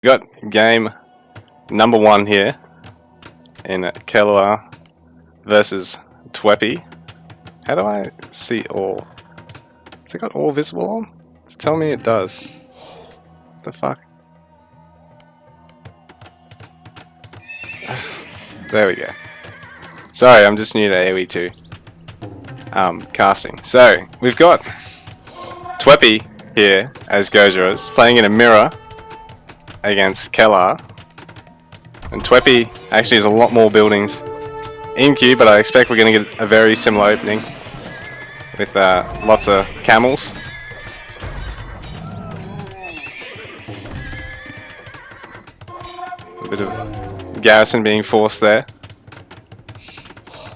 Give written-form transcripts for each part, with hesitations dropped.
We got game number 1 here in Kelar versus TwEpY. How do I see all? Has it got all visible on? It's telling me it does. What the fuck? There we go. Sorry, I'm just new to AoE 2 casting. So, we've got TwEpY here as Gojoras, playing in a mirror against Kelar. And TwEpY actually has a lot more buildings in queue, but I expect we're going to get a very similar opening with lots of camels. A bit of garrison being forced there.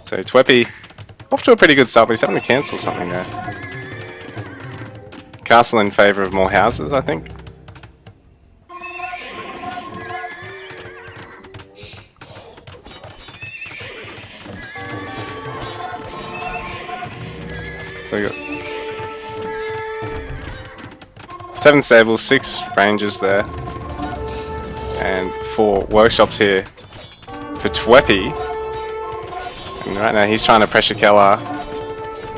So TwEpY off to a pretty good start, but he's having to cancel something there. Castle in favour of more houses, I think. So we got 7 stables, 6 rangers there, and 4 workshops here for TwEpY. And right now he's trying to pressure Kelar.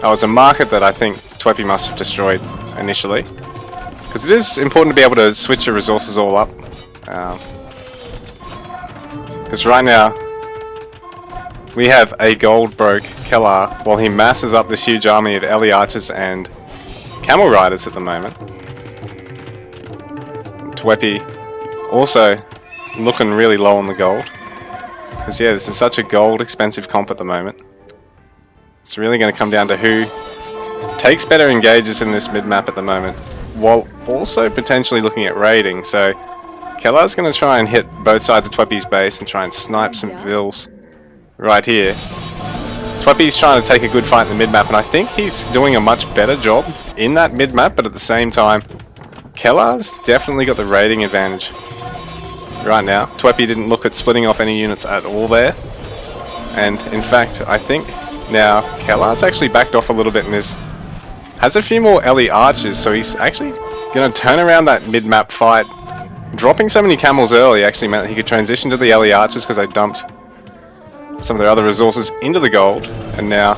Oh, it's a market that I think TwEpY must have destroyed initially, because it is important to be able to switch your resources all up. Because right now we have a gold broke Kelar while he masses up this huge army of AoEII archers and camel riders at the moment. TwEpY also looking really low on the gold, because yeah, this is such a gold expensive comp at the moment. It's really going to come down to who takes better engages in this mid-map at the moment, while also potentially looking at raiding. So Kelar's going to try and hit both sides of TwEpY's base and try and snipe some vills right here. TwEpY's trying to take a good fight in the mid-map, and I think he's doing a much better job in that mid-map, but at the same time Kelar's definitely got the raiding advantage right now. TwEpY didn't look at splitting off any units at all there, and in fact I think now Kelar's actually backed off a little bit and has a few more AoEII archers, so he's actually going to turn around that mid-map fight. Dropping so many camels early actually meant that he could transition to the AoEII archers, because they dumped some of their other resources into the gold, and now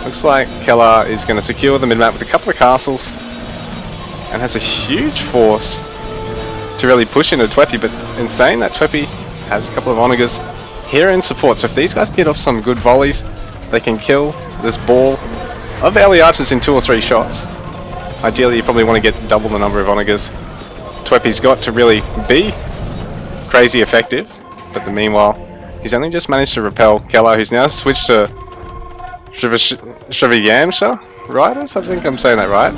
looks like Kelar is going to secure the mid-map with a couple of castles and has a huge force to really push into TwEpY. But in saying that, TwEpY has a couple of onagers here in support, so if these guys get off some good volleys, they can kill this ball of AoEII archers in 2 or 3 shots. Ideally you probably want to get double the number of onagers TwEpY's got to really be crazy effective, but in the meanwhile he's only just managed to repel Kelar, who's now switched to Shrivyamsha riders. I think I'm saying that right.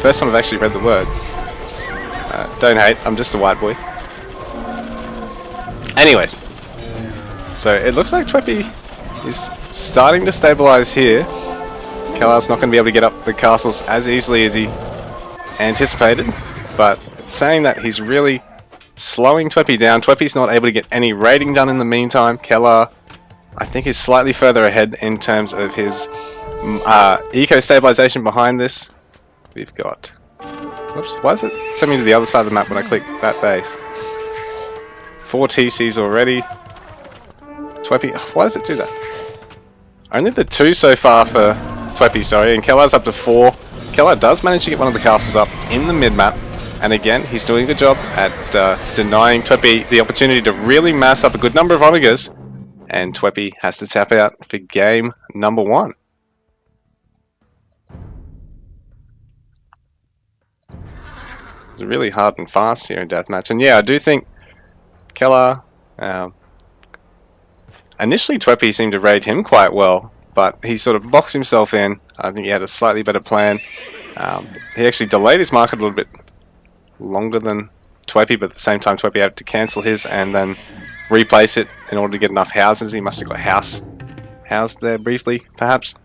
First time I've actually read the word. Don't hate, I'm just a white boy. Anyways, so it looks like TwEpY is starting to stabilize here. Kelar's not going to be able to get up the castles as easily as he anticipated, but it's saying that he's really slowing TwEpY down. TwEpY's not able to get any raiding done in the meantime. Kelar, I think, is slightly further ahead in terms of his eco-stabilization behind this. We've got... Whoops, why is it sending me to the other side of the map when I click that base? 4 TCs already. TwEpY, why does it do that? Only the 2 so far for TwEpY, sorry, and Kelar's up to 4. Kelar does manage to get one of the castles up in the mid-map, and again, he's doing a good job at denying TwEpY the opportunity to really mass up a good number of onagers, and TwEpY has to tap out for game number 1. It's really hard and fast here in Deathmatch, and yeah, I do think Kelar, initially TwEpY seemed to raid him quite well, but he sort of boxed himself in. I think he had a slightly better plan. He actually delayed his market a little bit longer than TwEpY, but at the same time TwEpY had to cancel his and then replace it in order to get enough houses. He must have got housed there briefly, perhaps.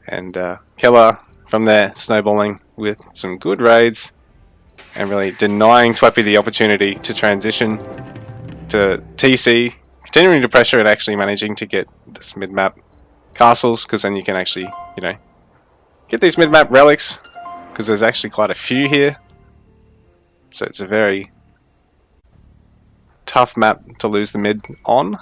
And Kelar from there snowballing with some good raids and really denying TwEpY the opportunity to transition to TC, continuing to pressure and actually managing to get this mid-map castles, because then you can actually, you know, get these mid-map relics, because there's actually quite a few here. So it's a very tough map to lose the mid on.